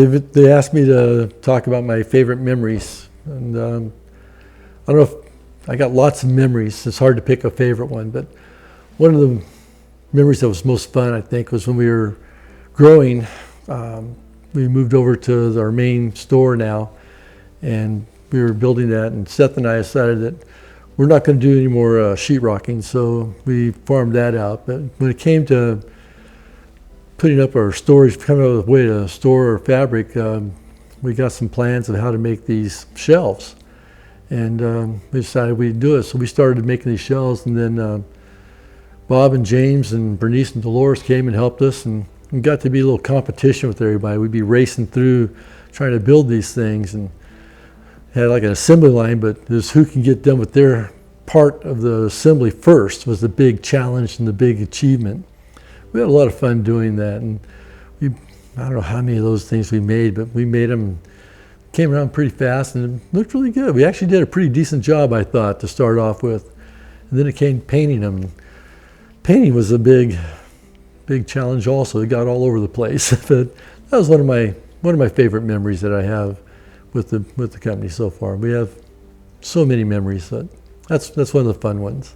They asked me to talk about my favorite memories, and I don't know if I got lots of memories. It's hard to pick a favorite one, but one of the memories that was most fun, I think, was when we were growing. We moved over to our main store now, and we were building that, and Seth and I decided that we're not going to do any more sheetrocking, so we farmed that out. But when it came to putting up our storage, coming up with a way to store our fabric, we got some plans of how to make these shelves, and we decided we'd do it. So we started making these shelves, and then Bob and James and Bernice and Dolores came and helped us, and we got to be a little competition with everybody. We'd be racing through trying to build these things, and had like an assembly line, but just who can get done with their part of the assembly first was the big challenge and the big achievement. We had a lot of fun doing that, and I don't know how many of those things we made, but we made them, came around pretty fast, and it looked really good. We actually did a pretty decent job, I thought, to start off with. And then it came painting them. Painting was a big challenge also. It got all over the place. But that was one of my favorite memories that I have with the company so far. We have so many memories. That's one of the fun ones.